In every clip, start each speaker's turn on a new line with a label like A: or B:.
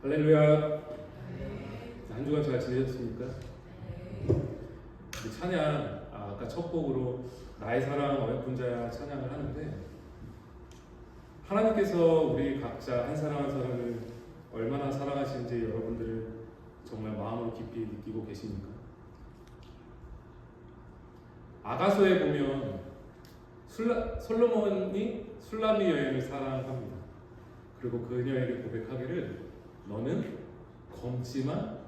A: 할렐루야. 한 주간 잘 지내셨습니까? 우리 찬양, 아까 첫 곡으로 나의 사랑 어여쁜 자야 찬양을 하는데, 하나님께서 우리 각자 한 사람 한 사람을 얼마나 사랑하시는지 여러분들 정말 마음으로 깊이 느끼고 계십니까? 아가서에 보면 솔로몬이 술람미 여인을 사랑합니다. 그리고 그녀에게 고백하기를 너는 검지만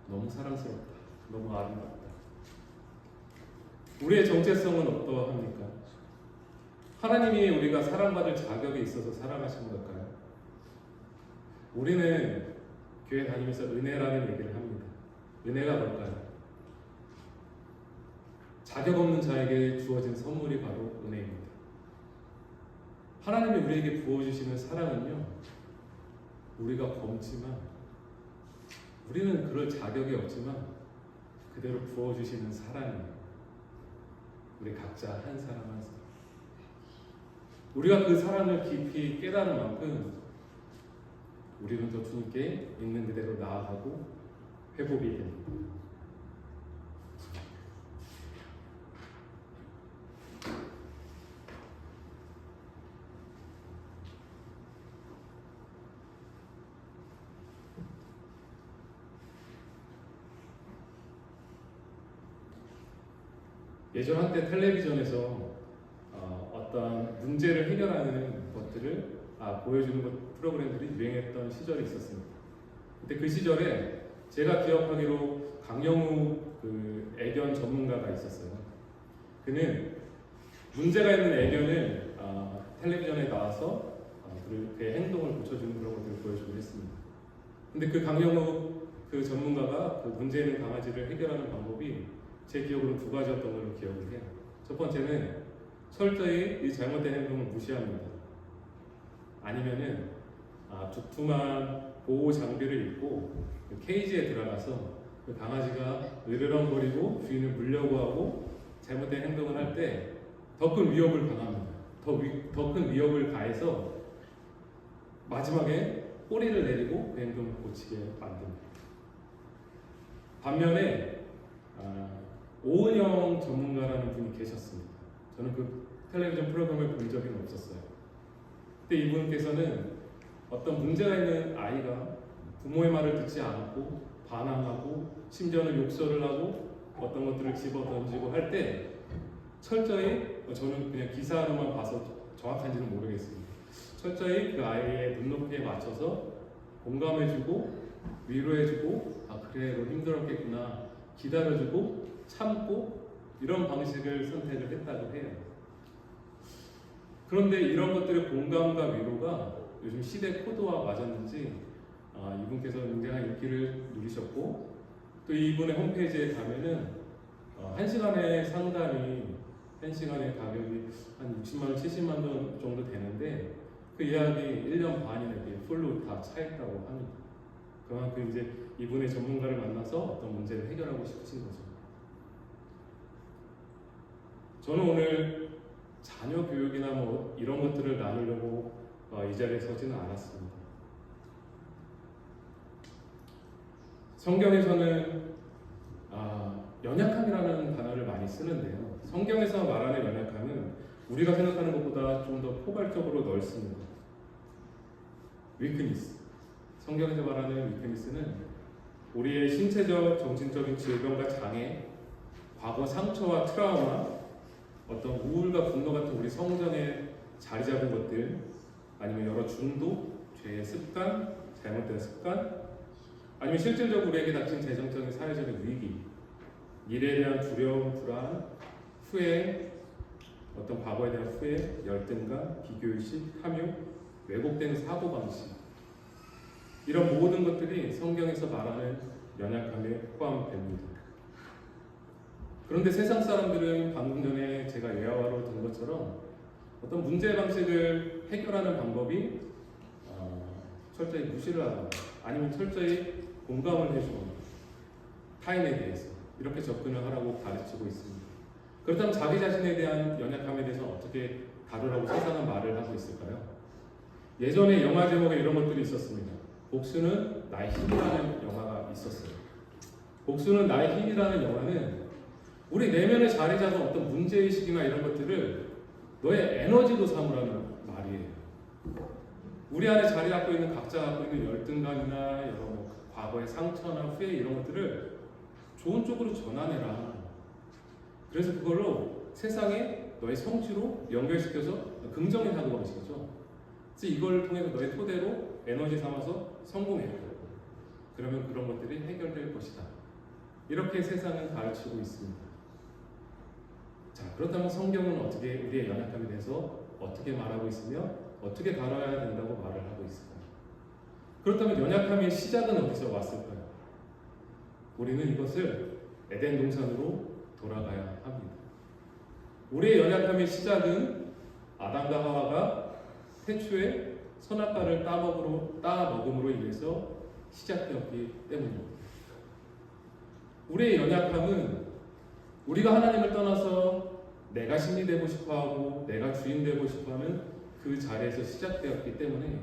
A: 너무 사랑스럽다. 너무 아름답다. 우리의 정체성은 어떠합니까? 하나님이 우리가 사랑받을 자격이 있어서 사랑하신 걸까요? 우리는 교회 다니면서 은혜라는 얘기를 합니다. 은혜가 뭘까요? 자격 없는 자에게 주어진 선물이 바로 은혜입니다. 하나님이 우리에게 부어주시는 사랑은요, 우리가 검지만, 우리는 그럴 자격이 없지만 그대로 부어주시는 사랑이에요. 우리 각자 한 사람 한 사람. 우리가 그 사랑을 깊이 깨달은 만큼 우리는 더 주님께 있는 그대로 나아가고 회복이 됩니다. 예전 한때 텔레비전에서 어떤 문제를 해결하는 것들을 보여주는 프로그램들이 유행했던 시절이 있었습니다. 근데 그 시절에 제가 기억하기로 강영우 그 애견 전문가가 있었어요. 그는 문제가 있는 애견을 텔레비전에 나와서 그의 행동을 고쳐주는 그런 것들을 보여주기로 했습니다. 근데 그 강영우 그 전문가가 그 문제 있는 강아지를 해결하는 방법이 제 기억으로 두 가지였던 걸로 기억을 해요. 첫 번째는 철저히 이 잘못된 행동을 무시합니다. 아니면은 두툼한 보호 장비를 입고 그 케이지에 들어가서 그 강아지가 으르렁거리고 주인을 물려고 하고 잘못된 행동을 할 때 더 큰 위협을 가합니다. 더 큰 위협을 가해서 마지막에 꼬리를 내리고 그 행동을 고치게 만듭니다. 반면에 오은영 전문가라는 분이 계셨습니다. 저는 그 텔레비전 프로그램을 본 적은 없었어요. 그때 이분께서는 어떤 문제가 있는 아이가 부모의 말을 듣지 않고 반항하고 심지어는 욕설을 하고 어떤 것들을 집어 던지고 할 때 철저히, 저는 그냥 기사로만 봐서 정확한지는 모르겠습니다. 철저히 그 아이의 눈높이에 맞춰서 공감해주고 위로해주고 그래 너 힘들었겠구나 기다려주고 참고 이런 방식을 선택을 했다고 해요. 그런데 이런 것들의 공감과 위로가 요즘 시대 코드와 맞았는지 이분께서 굉장한 인기를 누리셨고, 또 이분의 홈페이지에 가면은 1시간의 상담이 1시간의 가격이 한 60만 원, 70만 원 정도 되는데 그 예약이 1년 반이나 풀로 다 차있다고 합니다. 그만큼 이제 이분의 전문가를 만나서 어떤 문제를 해결하고 싶으신 거죠. 저는 오늘 자녀 교육이나 뭐 이런 것들을 나누려고 이 자리에 서지는 않았습니다. 성경에서는 연약함이라는 단어를 많이 쓰는데요. 성경에서 말하는 연약함은 우리가 생각하는 것보다 좀 더 포괄적으로 넓습니다. 위크니스. 성경에서 말하는 위크니스는 우리의 신체적, 정신적인 질병과 장애, 과거 상처와 트라우마, 어떤 우울과 분노 같은 우리 성정에 자리 잡은 것들, 아니면 여러 중독, 죄의 습관, 잘못된 습관, 아니면 실질적으로 우리에게 닥친 재정적인 사회적인 위기, 미래에 대한 두려움, 불안, 후회, 어떤 과거에 대한 후회, 열등감, 비교의식, 탐욕, 왜곡된 사고방식, 이런 모든 것들이 성경에서 말하는 연약함에 포함됩니다. 그런데 세상 사람들은 방금 전에 제가 예화로 든 것처럼 어떤 문제 방식을 해결하는 방법이 철저히 무시를 하거나 아니면 철저히 공감을 해주거나 타인에 대해서 이렇게 접근을 하라고 가르치고 있습니다. 그렇다면 자기 자신에 대한 연약함에 대해서 어떻게 다루라고 세상은 말을 하고 있을까요? 예전에 영화 제목에 이런 것들이 있었습니다. 복수는 나의 힘이라는 영화가 있었어요. 복수는 나의 힘이라는 영화는 우리 내면에 자리 잡은 어떤 문제의식이나 이런 것들을 너의 에너지로 삼으라는 말이에요. 우리 안에 자리 잡고 있는 각자 갖고 있는 열등감이나 여러 과거의 상처나 후회 이런 것들을 좋은 쪽으로 전환해라. 그래서 그걸로 세상에 너의 성취로 연결시켜서 긍정의 사고가 것이죠. 그래서 이걸 통해서 너의 토대로 에너지 삼아서 성공해야 돼요. 그러면 그런 것들이 해결될 것이다. 이렇게 세상은 가르치고 있습니다. 자, 그렇다면 성경은 어떻게 우리의 연약함에 대해서 어떻게 말하고 있으며 어떻게 다뤄야 된다고 말을 하고 있을까요? 그렇다면 연약함의 시작은 어디서 왔을까요? 우리는 이것을 에덴 동산으로 돌아가야 합니다. 우리의 연약함의 시작은 아담과 하와가 태초에 선악과를 따먹음으로 인해서 시작되었기 때문입니다. 우리의 연약함은 우리가 하나님을 떠나서 내가 신이 되고 싶어하고 내가 주인 되고 싶어하는 그 자리에서 시작되었기 때문에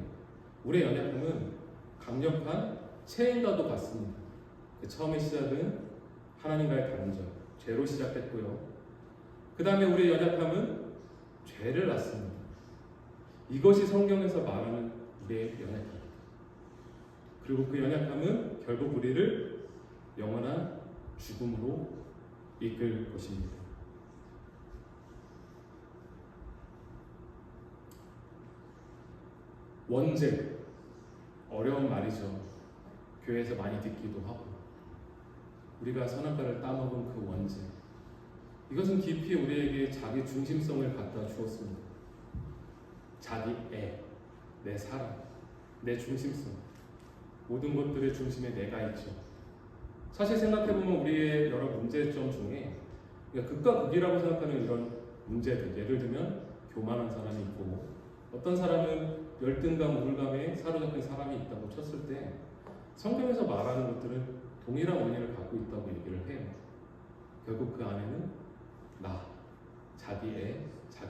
A: 우리의 연약함은 강력한 체인과도 같습니다. 처음의 시작은 하나님과의 단절, 죄로 시작됐고요. 그 다음에 우리의 연약함은 죄를 낳습니다. 이것이 성경에서 말하는 우리의 연약함입니다. 그리고 그 연약함은 결국 우리를 영원한 죽음으로 이끌 것입니다. 원죄, 어려운 말이죠. 교회에서 많이 듣기도 하고 우리가 선악과를 따먹은 그 원죄, 이것은 깊이 우리에게 자기 중심성을 갖다 주었습니다. 자기 내 사랑, 내 중심성, 모든 것들의 중심에 내가 있죠. 사실 생각해보면 우리의 여러 문제점 중에 극과 극이라고 생각하는 이런 문제들, 예를 들면 교만한 사람이 있고 어떤 사람은 열등감, 우울감에 사로잡힌 사람이 있다고 쳤을 때 성경에서 말하는 것들은 동일한 원인을 갖고 있다고 얘기를 해요. 결국 그 안에는 자기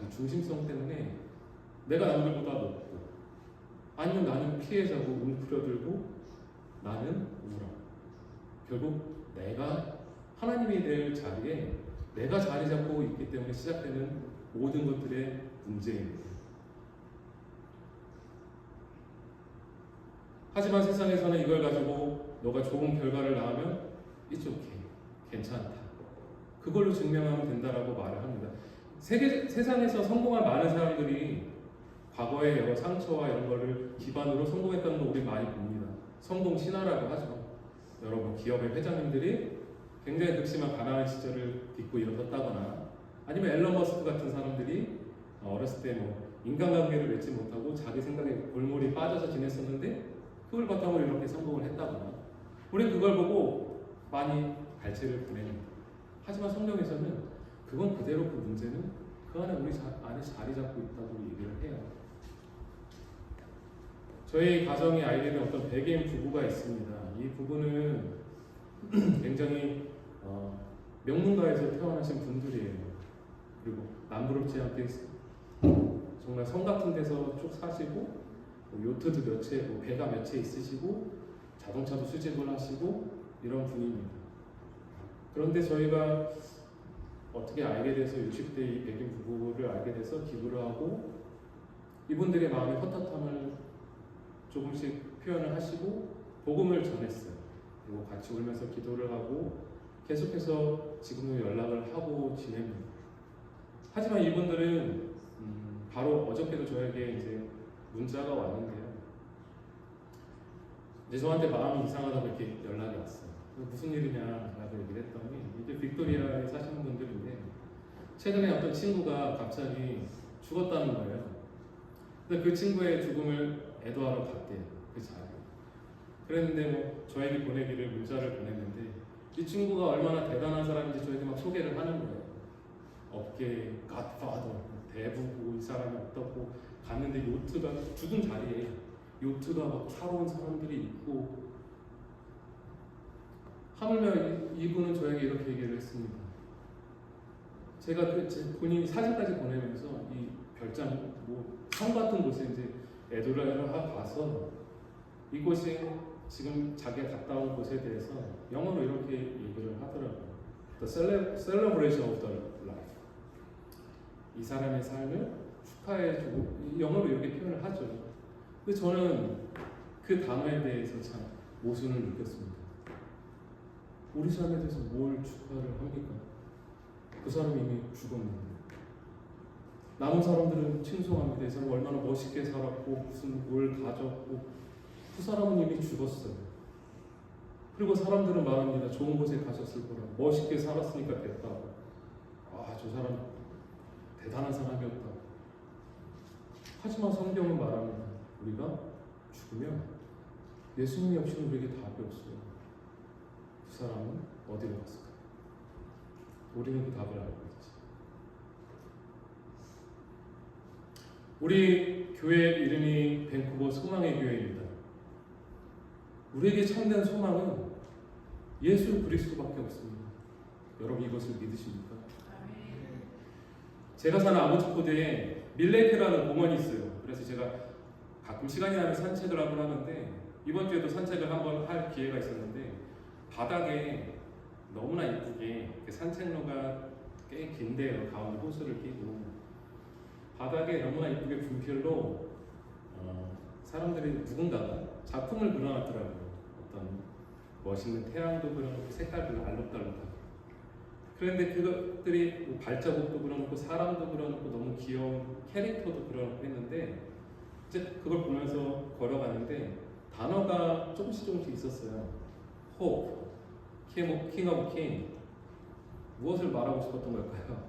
A: 중심성 때문에 내가 남들보다 높고 아니면 나는 피해자고 웅크려들고 나는 우울하고 결국 내가 하나님이 될 자리에 내가 자리 잡고 있기 때문에 시작되는 모든 것들의 문제입니다. 하지만 세상에서는 이걸 가지고 너가 좋은 결과를 낳으면 It's okay, 괜찮다, 그걸로 증명하면 된다라고 말을 합니다. 세상에서 성공한 많은 사람들이 과거의 여러 상처와 이런 거를 기반으로 성공했다는 거 우리 많이 봅니다. 성공 신화라고 하죠. 여러분 기업의 회장님들이 굉장히 극심한 가난한 시절을 딛고 일어섰다거나 아니면 앨런 머스크 같은 사람들이 어렸을 때 인간관계를 맺지 못하고 자기 생각에 골몰이 빠져서 지냈었는데 그걸 바탕으로 이렇게 성공을 했다거나 우리는 그걸 보고 많이 발치를 보냅니다. 하지만 성경에서는 그건 그대로 그 문제는 그 안에 우리 안에 자리 잡고 있다고 얘기를 해요. 저희 가정에 알게 된 어떤 백인 부부가 있습니다. 이 부부는 굉장히 명문가에서 태어나신 분들이에요. 그리고 남부럽지 않게 정말 성 같은 데서 쭉 사시고 요트도 몇 채, 배가 몇 채 있으시고 자동차도 수집을 하시고 이런 분입니다. 그런데 저희가 어떻게 알게 돼서 60대 이 백인 부부를 알게 돼서 기부를 하고 이분들의 마음의 헛헛함을 조금씩 표현을 하시고 복음을 전했어요. 그리고 같이 울면서 기도를 하고 계속해서 지금도 연락을 하고 지냅니다. 하지만 이분들은 바로 어저께도 저에게 이제 문자가 왔는데요. 이제 저한테 마음이 이상하다고 이렇게 연락이 왔어요. 무슨 일이냐라고 얘기를 했더니 이게 빅토리아에 사시는 분들인데 최근에 어떤 친구가 갑자기 죽었다는 거예요. 근데 그 친구의 죽음을 애도하러 갔대요. 그 자리에. 그랬는데 저에게 보내기를 문자를 보냈는데 이 친구가 얼마나 대단한 사람인지 저에게 막 소개를 하는 거예요. 업계 갓파더, 대부고 이 사람이 어떻고 갔는데 요트가 죽은 자리에 요트가 막 타러 온 사람들이 있고 하물며 이분은 저에게 이렇게 얘기를 했습니다. 제가 본인 사진까지 보내면서 이 별장 성 같은 곳에 이제 애도를 하러 가서 이곳이 지금 자기가 갔다 온 곳에 대해서 영어로 이렇게 얘기를 하더라고요. The celebration of the life. 이 사람의 삶을 축하해주고 영어로 이렇게 표현을 하죠. 근데 저는 그 단어에 대해서 참 모순을 느꼈습니다. 우리 삶에 대해서 뭘 축하를 합니까? 그 사람이 이미 죽었는데. 남은 사람들은 칭송합니다. 이 사람 얼마나 멋있게 살았고 무슨 뭘 가졌고 그 사람은 이미 죽었어요. 그리고 사람들은 말합니다. 좋은 곳에 가셨을 거라고. 멋있게 살았으니까 됐다고. 아, 저 사람 대단한 사람이었다. 하지만 성경은 말합니다. 우리가 죽으면 예수님 역시는 우리에게 답이 없어요. 그 사람은 어디로 갔을까? 우리는 그 답을 알고 있지. 우리 교회 이름이 밴쿠버 소망의 교회입니다. 우리에게 참된 소망은 예수 그리스도밖에 없습니다. 여러분 이것을 믿으십니까? 제가 사는 아모츠코드에 밀레이크라는 공원이 있어요. 그래서 제가 가끔 시간이 나면 산책을 하곤 하는데 이번 주에도 산책을 한번 할 기회가 있었는데 바닥에 너무나 이쁘게 산책로가 꽤 긴데요. 가운데 호수를 끼고 바닥에 너무나 이쁘게 분필로 사람들이 누군가가 작품을 그려놨더라고요. 어떤 멋있는 태양도 그려놓고 색깔별로 알록달록하게. 그런데 그것들이 뭐 발자국도 그려놓고 사람도 그려놓고 너무 귀여운 캐릭터도 그려놓고 했는데 이제 그걸 보면서 걸어가는데 단어가 조금씩 있었어요. Hope, King of King. 무엇을 말하고 싶었던 걸까요?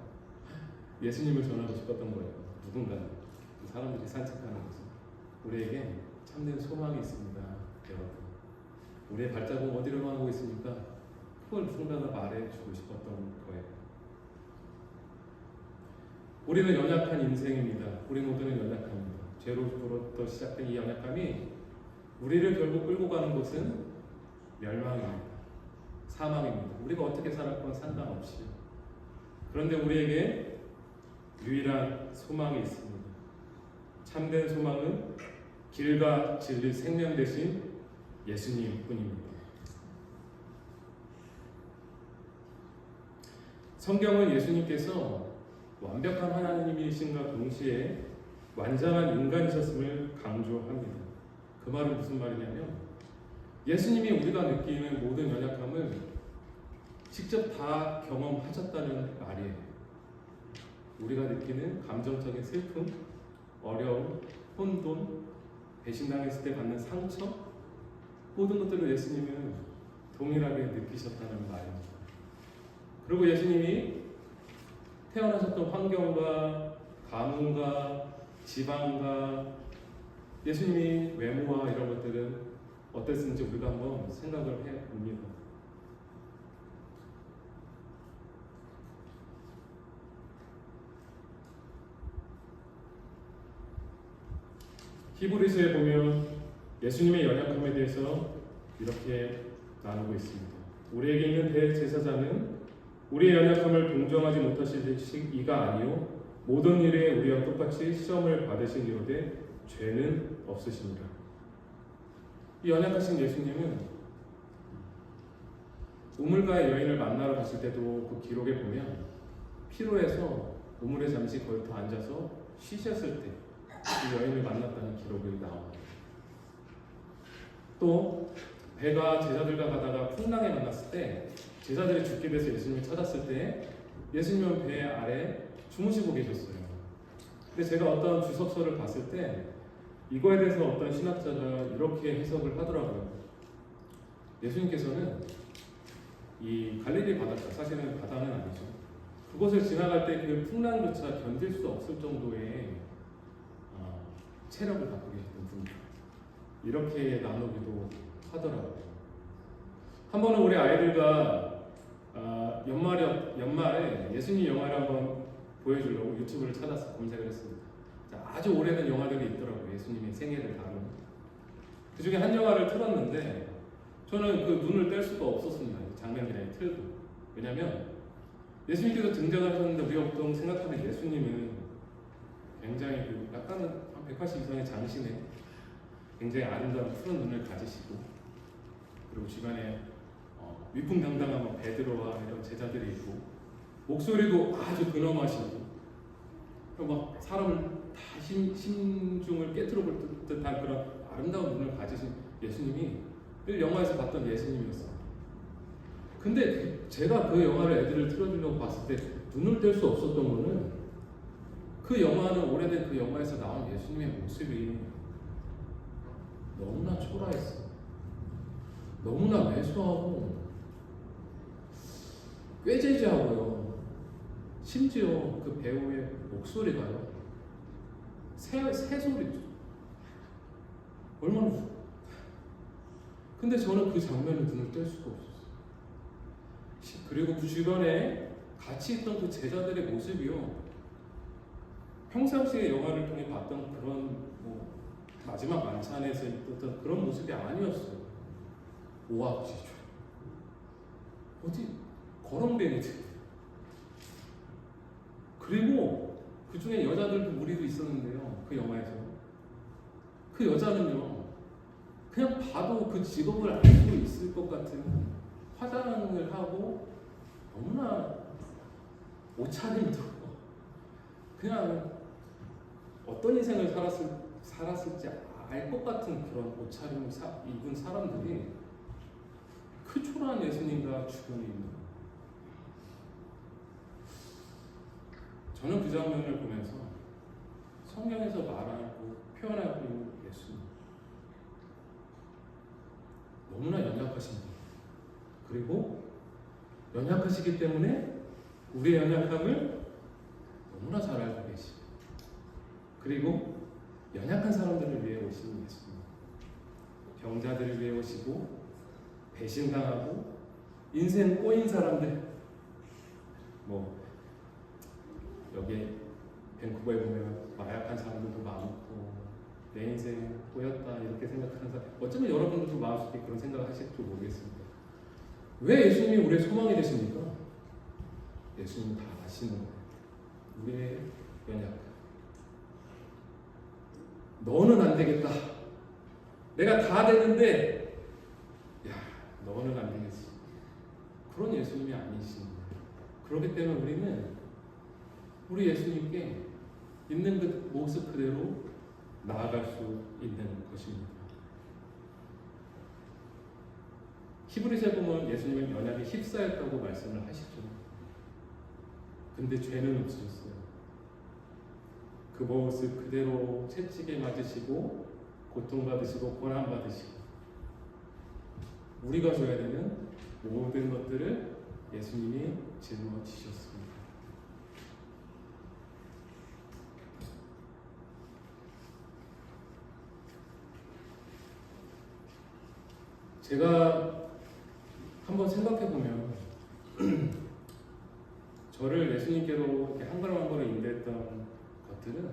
A: 예수님을 전하고 싶었던 거예요. 누군가 사람들이 산책하는 곳에 우리에게 참된 소망이 있습니다. 여러분, 우리의 발자국 어디로 가고 있습니까? 그걸 누군가가 말해주고 싶었던 거예요. 우리는 연약한 인생입니다. 우리 모두는 연약합니다. 죄로부터 시작된 이 연약함이 우리를 결국 끌고 가는 곳은 멸망입니다. 사망입니다. 우리가 어떻게 살았건 상관없이. 그런데 우리에게 유일한 소망이 있습니다. 참된 소망은 길과 진리 생명 되신 예수님 뿐입니다. 성경은 예수님께서 완벽한 하나님이신과 동시에 완전한 인간이셨음을 강조합니다. 그 말은 무슨 말이냐면 예수님이 우리가 느끼는 모든 연약함을 직접 다 경험하셨다는 말이에요. 우리가 느끼는 감정적인 슬픔, 어려움, 혼돈, 배신당했을 때 받는 상처, 모든 것들을 예수님은 동일하게 느끼셨다는 말입니다. 그리고 예수님이 태어나셨던 환경과 가문과 지방과 예수님이 외모와 이런 것들은 어땠는지 우리가 한번 생각을 해봅니다. 히브리서에 보면 예수님의 연약함에 대해서 이렇게 나누고 있습니다. 우리에게 있는 대제사장은 우리의 연약함을 동정하지 못하실 이가 아니요 모든 일에 우리와 똑같이 시험을 받으신 이로되 죄는 없으십니다. 이 연약하신 예수님은 우물가의 여인을 만나러 갔을 때도 그 기록에 보면 피로해서 우물에 잠시 걸터 앉아서 쉬셨을 때 그 여인을 만났다는 기록이 나옵니다. 또 배가 제자들과 가다가 풍랑에 만났을 때 제자들이 죽게 돼서 예수님을 찾았을 때 예수님은 배 아래 주무시고 계셨어요. 근데 제가 어떤 주석서를 봤을 때 이거에 대해서 어떤 신학자가 이렇게 해석을 하더라고요. 예수님께서는 이 갈릴리 바닷가, 사실은 바다는 아니죠. 그곳을 지나갈 때 그 풍랑조차 견딜 수 없을 정도의 체력을 갖고 계셨던 분이다. 이렇게 나누기도 하더라고요. 한 번은 우리 아이들과 연말에 예수님 영화를 한번 보여주려고 유튜브를 찾아서 검색을 했습니다. 아주 오래된 영화들이 있더라고요. 예수님의 생애를 다룬. 그 중에 한 영화를 틀었는데 저는 그 눈을 뗄 수가 없었습니다. 장면이랑 틀도. 왜냐하면 예수님께서 등장하셨는데 우리가 보통 생각하는 예수님은 굉장히 약간은 한 180 이상의 장신에 굉장히 아름다운 푸른 눈을 가지시고, 그리고 주변에 위풍당당한 베드로와 이런 제자들이 있고, 목소리도 아주 근엄하시고, 막 사람을 다 심중을 깨트려 볼 듯한 그런 아름다운 눈을 가지신 예수님이 영화에서 봤던 예수님이었어요. 근데 제가 그 영화를 애들을 틀어주려고 봤을 때 눈을 뗄 수 없었던 거는, 그 영화는 오래된 그 영화에서 나온 예수님의 모습이 너무나 초라했어. 너무나 왜소하고 꾀죄죄하고요. 심지어 그 배우의 목소리가요, 새소리죠. 얼마나 근데 저는 그 장면을 눈을 뗄 수가 없었어요. 그리고 그 주변에 같이 있던 그 제자들의 모습이요, 평상시에 영화를 통해 봤던 그런 마지막 만찬에서 있었던 그런 모습이 아니었어요. 오합지졸, 어디 거렁뱅이들. 그리고 그 중에 여자들도 무리도 있었는데요, 그 영화에서 그 여자는요, 그냥 봐도 그 직업을 알 수 있을 것 같은 화장을 하고 너무나 옷차림도 그냥 어떤 인생을 살았을지 알 것 같은 그런 옷차림을 입은 사람들이 그 초라한 예수님과 주변에 있는, 저는 그 장면을 보면서 성경에서 말하고 표현하고 있는 예수님, 너무나 연약하신 분, 그리고 연약하시기 때문에 우리의 연약함을 너무나 잘 알고 계시고, 그리고 연약한 사람들을 위해 오시는 예수님, 병자들을 위해 오시고, 배신당하고 인생 꼬인 사람들, 여기 밴쿠버에 보면 마약한 사람들도 많고, 내 인생 꼬였다 이렇게 생각하는 사람, 어쩌면 여러분들도 마음속에 그런 생각을 하실지 모르겠습니다. 왜 예수님이 우리의 소망이 되십니까? 예수님은 다 아시는 거예요. 우리의 연약함. 너는 안 되겠다. 내가 다 되는데, 너는 안 되겠어. 그런 예수님이 아니신 거예요. 그렇기 때문에 우리는 우리 예수님께 있는 그 모습 그대로 나아갈 수 있는 것입니다. 히브리서에 보면 예수님은 연약에 휩싸였다고 말씀을 하시죠. 근데 죄는 없으셨어요. 그 모습 그대로 채찍에 맞으시고 고통받으시고 고난받으시고, 우리가 줘야 되는 모든 것들을 예수님이 짊어지셨습니다. 제가 한번 생각해보면 저를 예수님께로 이렇게 한 걸음 한 걸음 인도했던 것들은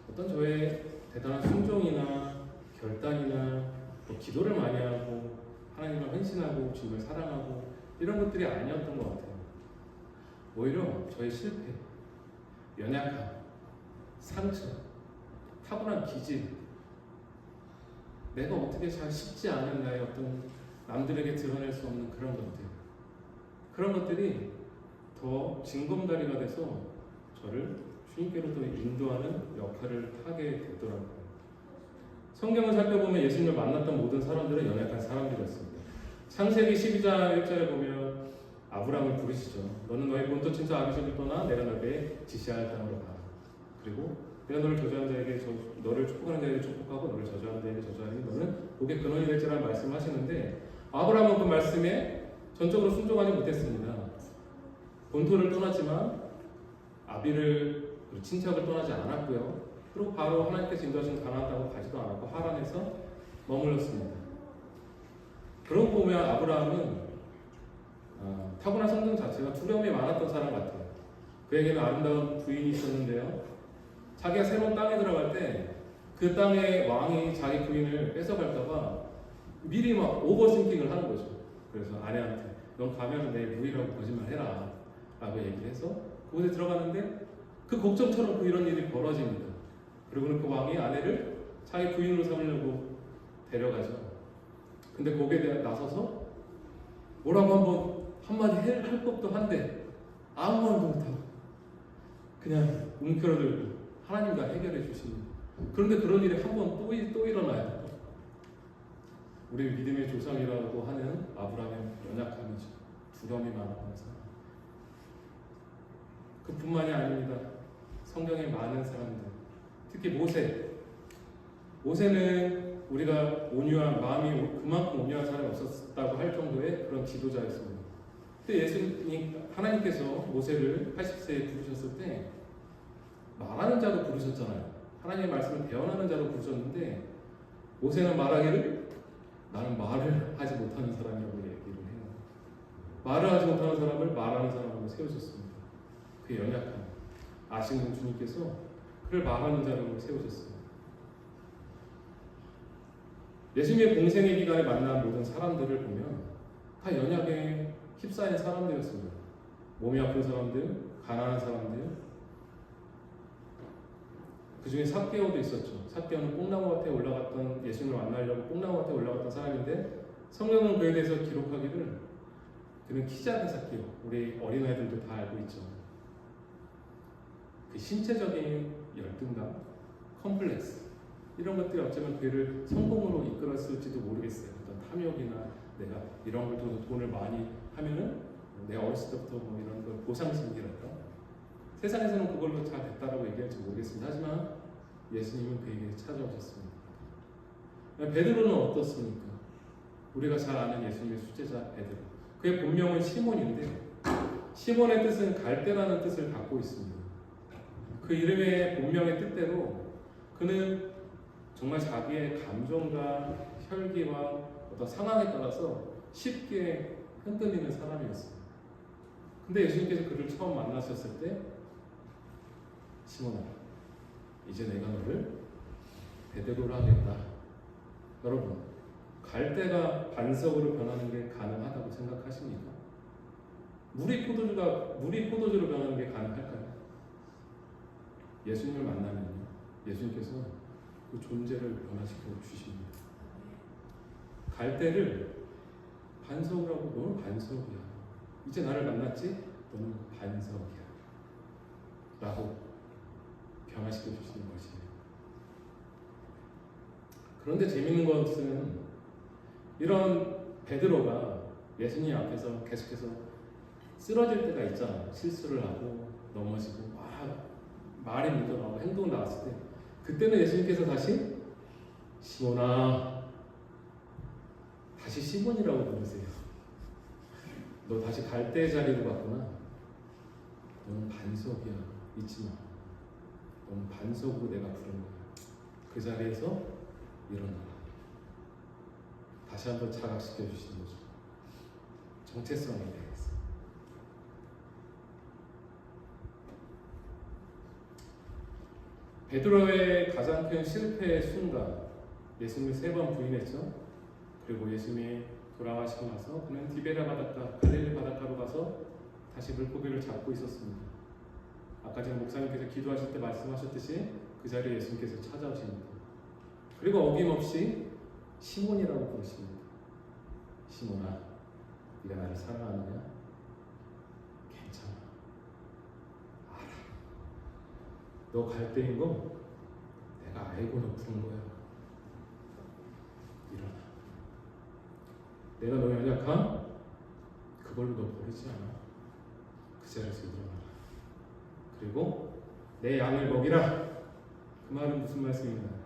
A: 어떤 저의 대단한 순종이나 결단이나 기도를 많이 하고 하나님을 헌신하고 주님을 사랑하고 이런 것들이 아니었던 것 같아요. 오히려 저의 실패, 연약함, 상처, 타고난 기질, 내가 어떻게 잘 쉽지 않은 나의 어떤 남들에게 드러낼 수 없는 그런 것들이 더 징검다리가 돼서 저를 주님께로 더 인도하는 역할을 하게 되더라고요. 성경을 살펴보면 예수님을 만났던 모든 사람들은 연약한 사람들이었습니다. 창세기 12장 1절에 보면 아브라함을 부르시죠. 너는 너의 본토 친척 아비집을 떠나 내가 너에게 지시할 땅으로 가. 그리고 내가 너를 저주하는 자에게 너를 축복하는 자에게 축복하고 너를 저주하는 자에게 저주하니 너는 복의 근원이 될지라는 말씀하시는데, 아브라함은 그 말씀에 전적으로 순종하지 못했습니다. 본토를 떠났지만 아비를, 친척을 떠나지 않았고요. 그리고 바로 하나님께서 인도하신 가나안 땅으로 가지도 않았고 하란에서 머물렀습니다. 그러고 보면 아브라함은 타고난 성경 자체가 두려움이 많았던 사람 같아요. 그에게는 아름다운 부인이 있었는데요, 자기가 새로운 땅에 들어갈 때 그 땅의 왕이 자기 부인을 뺏어갈까봐 미리 막 오버싱킹을 하는 거죠. 그래서 아내한테 넌 가면 내 무이라고 거짓말해라 라고 얘기를 해서 그곳에 들어가는데 그 걱정처럼 이런 일이 벌어집니다. 그리고는 그 왕이 아내를 자기 부인으로 삼으려고 데려가죠. 근데 거기에 대해 나서서 뭐라고 한마디 할 법도 한데 아무 말도 못하고 그냥 움켜들고 하나님과 해결해 주십니다. 그런데 그런 일이 한 번 또 일어나요. 우리 믿음의 조상이라고 하는 아브라함의 연약함이죠. 두려움이 많았던 사람. 그뿐만이 아닙니다. 성경에 많은 사람들, 특히 모세는 우리가 온유한 마음이 그만큼 온유한 사람이 없었다고 할 정도의 그런 지도자였습니다. 근데 하나님께서 모세를 80세에 부르셨을 때 말하는 자로 부르셨잖아요. 하나님의 말씀을 대언하는 자로 부르셨는데 모세는 말하기를 나는 말을 하지 못하는 사람이라고 얘기를 해요. 말을 하지 못하는 사람을 말하는 사람으로 세우셨습니다. 그의 연약함 아시는 주님께서 그를 말하는 자로 세우셨어요. 예수님의 공생의 기간에 만난 모든 사람들을 보면 다 연약에 휩싸인 사람들이었습니다. 몸이 아픈 사람들, 가난한 사람들, 그 중에 삭개오도 있었죠. 삭개오는 뽕나무밭에 올라갔던, 예수님을 만나려고 뽕나무밭에 올라갔던 사람인데 성경은 그에 대해서 기록하기를 그는 키 작은 삭개오, 우리 어린아이들도 다 알고 있죠. 그 신체적인 열등감, 컴플렉스 이런 것들이 어쩌면 그를 성공으로 이끌었을지도 모르겠어요. 어떤 탐욕이나 내가 이런 걸 통해서 돈을 많이 하면은 내 어렸을 때부터 뭐 이런 걸 보상심기랄까 세상에서는 그걸로 잘 됐다라고 얘기할지 모르겠습니다. 하지만 예수님은 그에게 찾아오셨습니다. 베드로는 어떻습니까? 우리가 잘 아는 예수님의 수제자 베드로. 그의 본명은 시몬인데 시몬의 뜻은 갈대라는 뜻을 갖고 있습니다. 그 이름의 본명의 뜻대로 그는 정말 자기의 감정과 혈기와 어떤 상황에 따라서 쉽게 흔들리는 사람이었어요. 근데 예수님께서 그를 처음 만나셨을 때 시몬아, 이제 내가 너를 베드로로 하겠다. 여러분, 갈대가 반석으로 변하는 게 가능하다고 생각하십니까? 물이 포도주로 변하는 게 가능할까요? 예수님을 만나면요, 예수님께서 그 존재를 변화시켜 주십니다. 갈대를 반석으로 하고 너는 반석이야. 이제 나를 만났지? 너는 반석이야. 라고 변화시켜 주시는 것이에요. 그런데 재밌는 것은 이런 베드로가 예수님 앞에서 계속해서 쓰러질 때가 있잖아요. 실수를 하고 넘어지고 말이 먼저 나오고 행동 나왔을 때 그때는 예수님께서 다시 시몬아, 다시 시몬이라고 부르세요. 너 다시 갈대의 자리로 갔구나. 너는 반석이야. 잊지 마. 너는 반석으로 내가 부른 거야. 그 자리에서 일어나라. 다시 한번 자각시켜 주시는 거죠. 정체성에 대해서. 베드로의 가장 큰 실패의 순간, 예수님을 3번 부인했죠. 그리고 예수님이 돌아가시고 나서 그는 디베랴 바닷가, 갈릴리 바닷가로 가서 다시 물고기를 잡고 있었습니다. 아까 전에 목사님께서 기도하실 때 말씀하셨듯이 그 자리에 예수님께서 찾아오십니다. 그리고 어김없이 시몬이라고 부르십니다. 시몬아, 네가 나를 사랑하느냐? 괜찮아. 알아. 너 갈대인 거 내가 알고 너 부른 거야. 일어나. 내가 너 연약함 그걸로 너 버리지 않아. 그 자리에서 일어나라. 그리고 내 양을 먹이라. 그 말은 무슨 말씀인가요?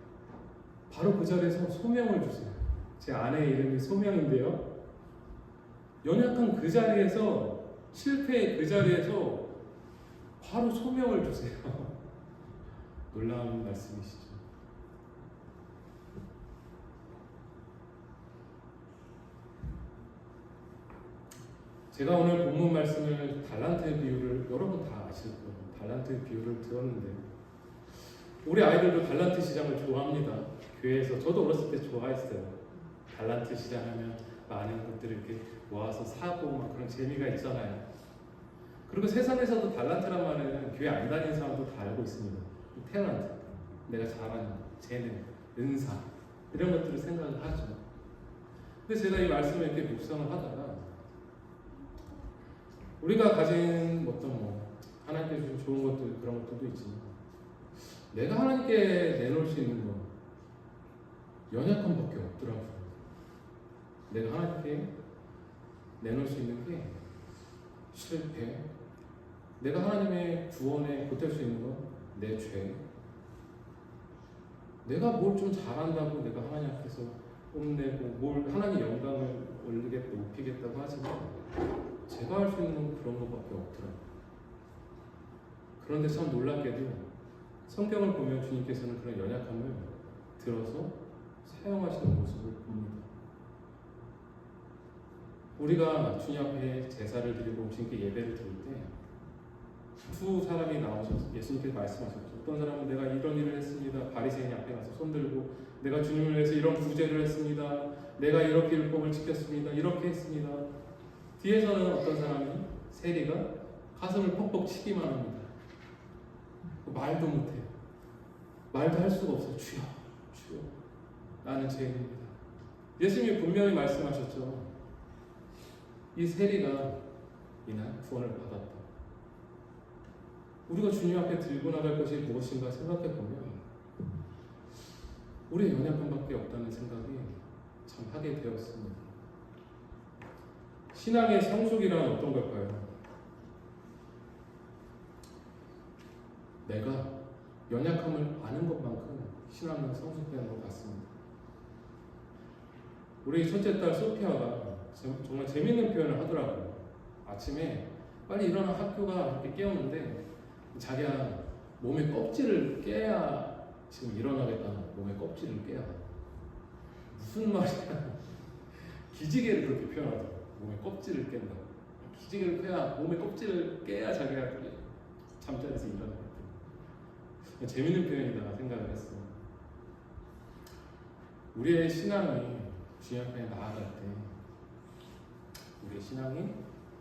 A: 바로 그 자리에서 소명을 주세요. 제 아내의 이름이 소명인데요. 연약한 그 자리에서, 실패의 그 자리에서 바로 소명을 주세요. 놀라운 말씀이시죠. 제가 오늘 본문 말씀을 달란트의 비유를, 여러분 다 아실 거예요. 달란트의 비유를 들었는데 우리 아이들도 달란트 시장을 좋아합니다. 교회에서 저도 어렸을 때 좋아했어요. 달란트 시장하면 많은 것들을 이렇게 모아서 사고 막 그런 재미가 있잖아요. 그리고 세상에서도 달란트란 말은 교회 안 다니는 사람도 다 알고 있습니다. 탤런트, 내가 잘하는 재능, 은사, 이런 것들을 생각을 하죠. 근데 제가 이 말씀을 이렇게 묵상을 하다가 우리가 가진 어떤 하나님께 주신 좋은 것들 그런 것들도 있지만 내가 하나님께 내놓을 수 있는 건 연약함밖에 없더라고요. 내가 하나님께 내놓을 수 있는 게 실패, 내가 하나님의 구원에 보탤 수 있는 건 내 죄, 내가 뭘 좀 잘한다고 내가 하나님 앞에서 뽐내고 뭘 하나님 영광을 올리겠다 높이겠다고 하지만 제가 할 수 있는 건 그런 것밖에 없더라고요. 그런데 참 놀랍게도 성경을 보면 주님께서는 그런 연약함을 들어서 사용하시는 모습을 봅니다. 우리가 주님 앞에 제사를 드리고 주님께 예배를 드릴 때 두 사람이 나오셔서 예수님께서 말씀하셨죠. 어떤 사람은 내가 이런 일을 했습니다. 바리새인 앞에 가서 손들고 내가 주님을 위해서 이런 구제를 했습니다. 내가 이렇게 율법을 지켰습니다. 이렇게 했습니다. 뒤에서는 어떤 사람이 세리가 가슴을 퍽퍽 치기만 합니다. 말도 못해요. 말도 할 수가 없어요. 주여, 주여, 나는 죄인입니다. 예수님이 분명히 말씀하셨죠. 이 세리가 이날 구원을 받았다. 우리가 주님 앞에 들고 나갈 것이 무엇인가 생각해 보면 우리의 연약함밖에 없다는 생각이 참 하게 되었습니다. 신앙의 성숙이란 어떤 걸까요? 내가 연약함을 아는 것만큼 신앙은 성숙되는 것 같습니다. 우리 첫째 딸 소피아가 정말 재밌는 표현을 하더라고요. 아침에 빨리 일어나 학교가 이렇게 깨우는데 자기야 몸의 껍질을 깨야 지금 일어나겠다. 몸의 껍질을 깨야. 무슨 말이야? 기지개를 그렇게 표현하더라고요. 몸의 껍질을 깬다. 기지개를 펴야 몸의 껍질을 깨야 자기가 잠자리에서 일어나겠다. 재밌는 표현이다 생각을 했어요. 우리의 신앙이 주님 앞에 나아갈 때 우리의 신앙이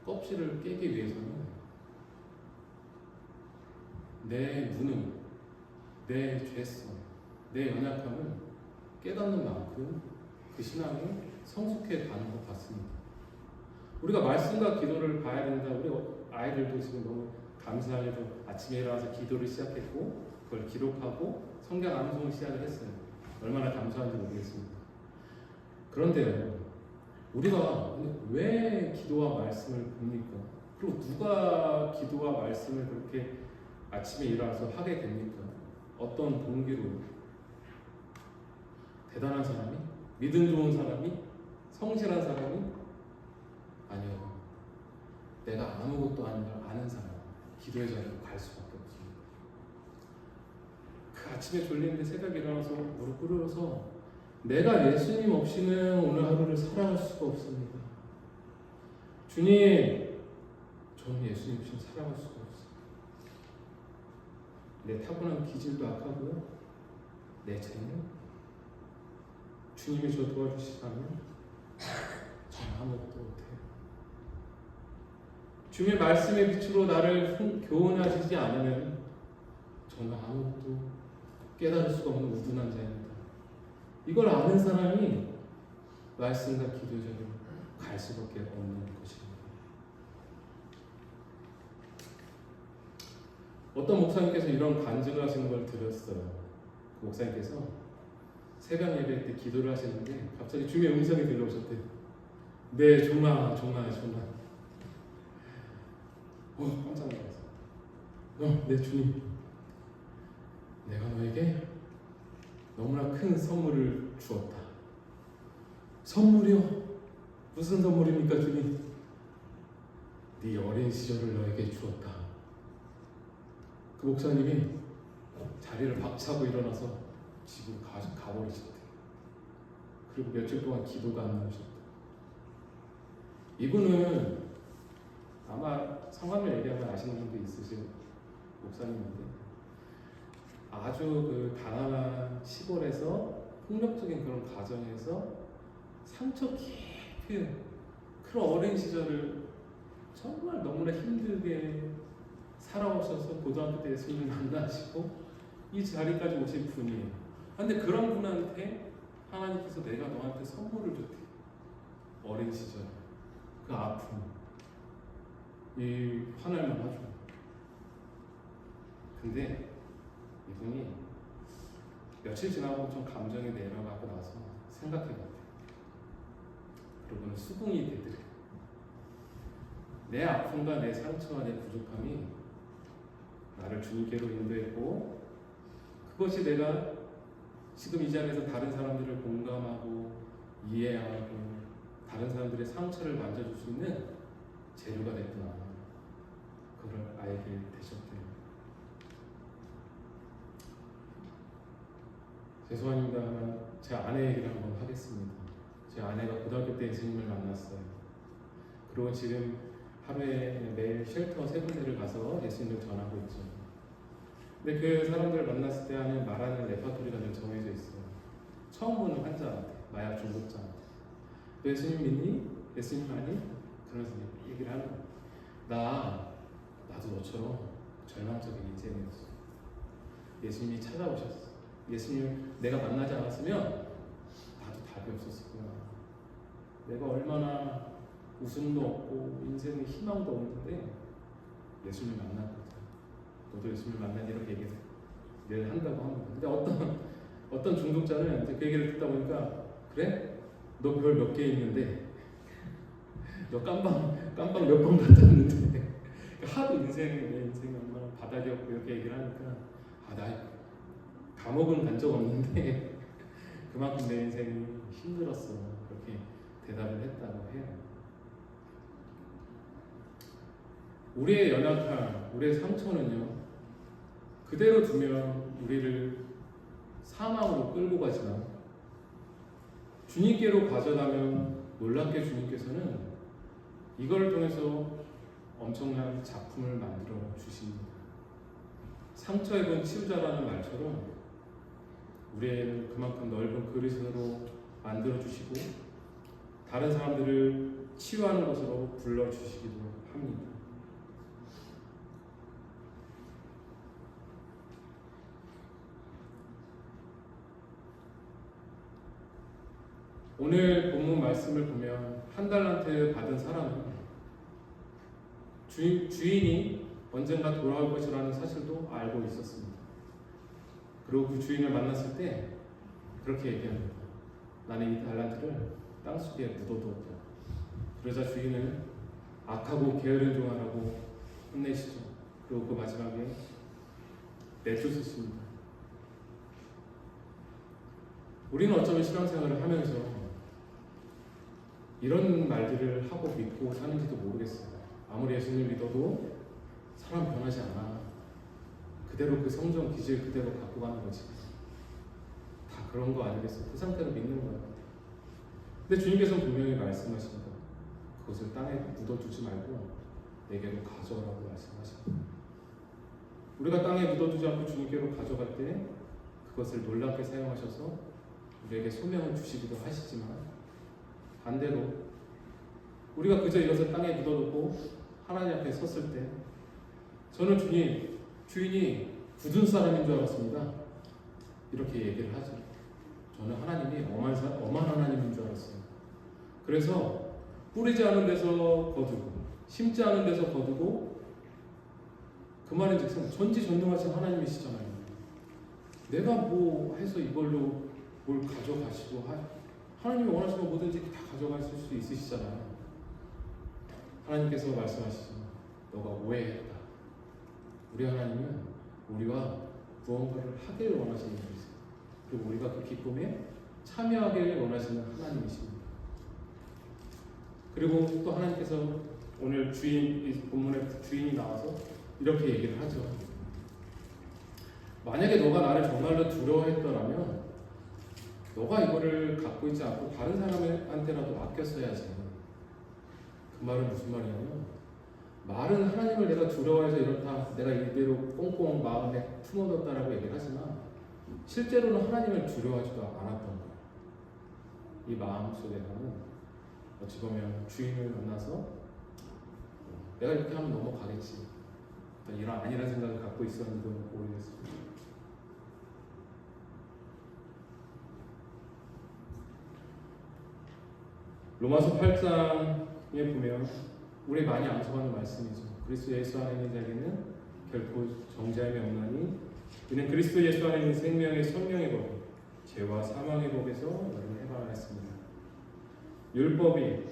A: 껍질을 깨기 위해서는 내 무능, 내 죄성, 내 연약함을 깨닫는 만큼 그 신앙이 성숙해 가는 것 같습니다. 우리가 말씀과 기도를 봐야 된다. 우리 아이들도 지금 너무 감사하게도 아침에 일어나서 기도를 시작했고 그걸 기록하고 성경 암송을 시작을 했어요. 얼마나 감사한지 모르겠습니다. 그런데요, 우리가 왜 기도와 말씀을 봅니까? 그리고 누가 기도와 말씀을 그렇게 아침에 일어나서 하게 됩니까? 어떤 동기로? 대단한 사람이? 믿음 좋은 사람이? 성실한 사람이? 아니요. 내가 아무것도 아닌 걸 아는 사람, 기도의 자리로 갈 수밖에 없습니다. 그 아침에 졸리는데 새벽에 일어나서 무릎 꿇어서 내가 예수님 없이는 오늘 하루를 살아갈 수가 없습니다. 주님, 저는 예수님 없이는 살아갈 수가 없습니다. 내 타고난 기질도 악하고요. 내 죄는 주님이 저 도와주시다면 저는 아무것도 못해요. 주님의 말씀의 빛으로 나를 교훈하시지 않으면 저는 아무것도 깨달을 수가 없는 우둔한 자입니다. 이걸 아는 사람이 말씀과 기도의 자리로 갈 수밖에 없는 것입니다. 어떤 목사님께서 이런 간증을 하시는 걸 들었어요. 그 목사님께서 새벽 예배 때 기도를 하시는데 갑자기 주님의 음성이 들려오셨대요. 네, 종아. 깜짝 놀랐어요. 네, 주님. 내가 너에게 너무나 큰 선물을 주었다. 선물이요? 무슨 선물입니까, 주님? 네 어린 시절을 너에게 주었다. 그 목사님이 자리를 박차고 일어나서 집으로 가버리셨대요. 그리고 며칠 동안 기도가 안 나오셨대요. 이분은 아마 성함을 얘기하면 아시는 분도 있으실 목사님인데 아주 그 가난한 시골에서 폭력적인 그런 가정에서 상처 깊은 그런 어린 시절을 정말 너무나 힘들게 살아오셔서 고등학교 때 예수님을 만나시고 이 자리까지 오신 분이에요. 그런데 그런 분한테 하나님께서 내가 너한테 선물을 줬대. 어린 시절 그 아픔, 이 화날만 하죠. 근데 이분이 며칠 지나고 좀 감정이 내려가고 나서 생각해봤대. 그러고는 수긍이 되더래. 내 아픔과 내 상처와 내 부족함이 나를 주님께로 인도했고, 그것이 내가 지금 이 자리에서 다른 사람들을 공감하고 이해하고 다른 사람들의 상처를 만져줄 수 있는 재료가 됐구나. 그걸 알게 되셨대요. 죄송합니다만 제 아내 얘기를 한번 하겠습니다. 제 아내가 고등학교 때 예수님을 만났어요. 그리고 지금 하루에 매일 쉘터 3군데를 가서 예수님을 전하고 있죠. 근데 그 사람들을 만났을 때 하는 말하는 레퍼토리가 늘 정해져 있어요. 처음 보는 환자한테, 마약 중독자한테, 너 예수님 믿니? 예수님 아니? 그러면서 얘기를 하는 거예요. 나도 너처럼 절망적인 인생이었어. 예수님이 찾아오셨어. 예수님 내가 만나지 않았으면 나도 답이 없었구나. 내가 얼마나 웃음도 없고 인생에 희망도 없는데 예수님을 만났거든. 너도 예수님을 만나니? 이렇게 얘기를 늘 한다고 합니다. 근데 어떤 중독자는 이제 그 얘기를 듣다 보니까, 그래? 너 별 몇 개 있는데 너 깜빵 몇 번 갔다 왔는데 하도 내 인생이 얼마나 바닥이었고 이렇게 얘기를 하니까, 나 감옥은 간 적 없는데 그만큼 내 인생이 힘들었어, 그렇게 대답을 했다고 해요. 우리의 연약함, 우리의 상처는요, 그대로 두면 우리를 사망으로 끌고 가지만 주님께로 가져가면 놀랍게 주님께서는 이걸 통해서 엄청난 작품을 만들어 주십니다. 상처 입은 치유자라는 말처럼 우리는 그만큼 넓은 그릇으로 만들어 주시고 다른 사람들을 치유하는 것으로 불러 주시기도 합니다. 오늘 본문 말씀을 보면 한 달란트 받은 사람은 주인이 언젠가 돌아올 것이라는 사실도 알고 있었습니다. 그리고 그 주인을 만났을 때 그렇게 얘기합니다. 나는 이 달란트를 땅속에 묻어두었다. 그러자 주인은 악하고 게으른 종아라고 혼내시죠. 그리고 그 마지막에 내쫓으십니다. 우리는 어쩌면 신앙생활을 하면서 이런 말들을 하고 믿고 사는지도 모르겠어요. 아무리 예수님을 믿어도 사람 변하지 않아. 그대로 그 성정 기질 그대로 갖고 가는 거지. 다 그런 거 아니겠어? 그 상태로 믿는 거야. 근데 주님께서는 분명히 말씀하십니다. 그것을 땅에 묻어두지 말고 내게로 가져오라고 말씀하십니다. 우리가 땅에 묻어두지 않고 주님께로 가져갈 때 그것을 놀랍게 사용하셔서 우리에게 소명을 주시기도 하시지만, 반대로 우리가 그저 이것을 땅에 묻어두고 하나님 앞에 섰을 때, 저는 주인이 굳은 사람인 줄 알았습니다. 이렇게 얘기를 하죠. 저는 하나님이 엄한 하나님인 줄 알았어요. 그래서 뿌리지 않은 데서 거두고 심지 않은 데서 거두고, 그 말인즉슨 전지전능하신 하나님이시잖아요. 내가 뭐 해서 이걸로 뭘 가져가시고, 하나님이 원하시면 뭐든지 다 가져가실 수 있으시잖아요. 하나님께서 말씀하시죠. 너가 오해했다. 우리 하나님은 우리와 무언가를 하길 원하시는 분이세요. 그리고 우리가 그 기쁨에 참여하길 원하시는 하나님이십니다. 그리고 또 하나님께서 오늘 이 본문에 주인이 나와서 이렇게 얘기를 하죠. 만약에 너가 나를 정말로 두려워했더라면 너가 이거를 갖고 있지 않고 다른 사람한테라도 맡겼어야지. 그 말은 무슨 말이냐면, 말은 하나님을 내가 두려워해서 이렇다, 내가 이대로 꽁꽁 마음에 품어뒀다라고 얘기를 하지만 실제로는 하나님을 두려워하지도 않았던 거예요. 이 마음 속에서는 어찌 보면 주인을 만나서 내가 이렇게 하면 넘어가겠지, 이런 아니란 생각을 갖고 있었는지도 모르겠습니다. 로마서 8장에 보면 우리 많이 암송하는 말씀이죠. 그리스도 예수 안에 있는 자에게는 결코 정죄함이 없나니 이는 그리스도 예수 안에 있는 생명의 성령의 법 죄와 사망의 법에서 너를 해방하였습니다. 율법이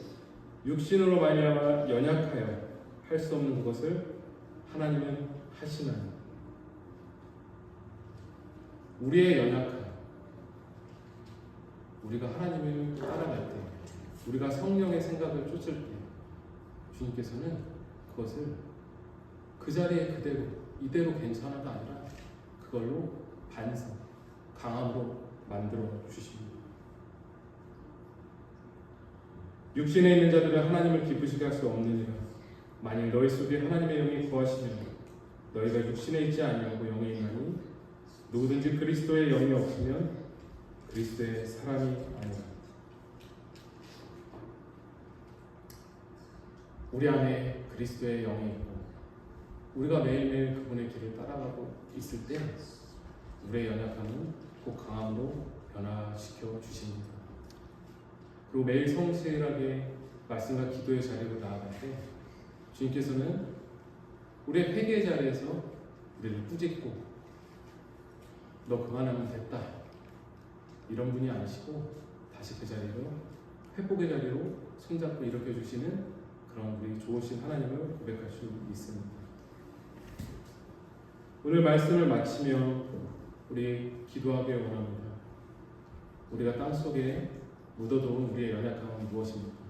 A: 육신으로 말미암아 연약하여 할 수 없는 그것을 하나님은 하시나니 우리의 연약함, 우리가 하나님을 따라갈 때, 우리가 성령의 생각을 쫓을 때 주님께서는 그것을 그 자리에 그대로 이대로 괜찮아가 아니라 그걸로 반성, 강함으로 만들어 주십니다. 육신에 있는 자들은 하나님을 기쁘시게 할 수 없느니라. 만일 너희 속에 하나님의 영이 거하시면 너희가 육신에 있지 아니하고 영에 있나니 누구든지 그리스도의 영이 없으면 그리스도의 사람이 아니라. 우리 안에 그리스도의 영이 있고 우리가 매일매일 그분의 길을 따라가고 있을 때 우리의 연약함은 곧 강함으로 변화시켜 주십니다. 그리고 매일 성실하게 말씀과 기도의 자리로 나아갈 때 주님께서는 우리의 회개의 자리에서 우리를 꾸짖고 너 그만하면 됐다 이런 분이 아니시고 다시 그 자리로 회복의 자리로 손잡고 일으켜 주시는 그런 우리 좋으신 하나님을 고백할 수 있습니다. 오늘 말씀을 마치며 우리 기도하길 원합니다. 우리가 땅속에 묻어놓은 우리의 연약함은 무엇입니까?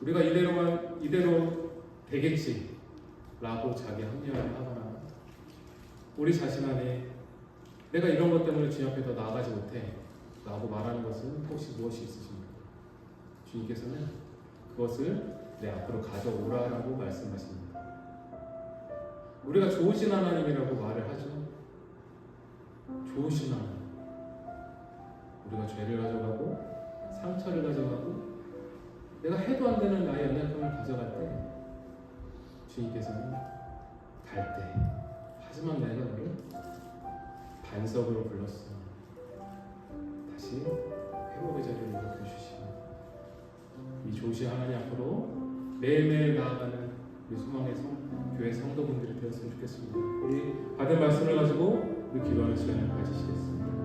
A: 우리가 이대로 되겠지라고 자기 합리화를 하거나 우리 자신 안에 내가 이런 것 때문에 주님 앞에 더 나아가지 못해 라고 말하는 것은 혹시 무엇이 있으십니까? 주님께서는 그것을 내 앞으로 가져오라라고 말씀하십니다. 우리가 좋으신 하나님이라고 말을 하죠. 좋으신 하나님. 우리가 죄를 가져가고 상처를 가져가고 내가 해도 안 되는 나의 연약함을 가져갈 때 주님께서는 갈 때 하지만 내가 너를 반석으로 불렀어. 다시 회복의 자리를 일으켜 주시고 이 좋으신 하나님 앞으로 매일매일 나아가는 우리 소망의 교회 성도분들이 되었으면 좋겠습니다. 우리 받은 말씀을 가지고 우리 기도하는 시간을 가지시겠습니다.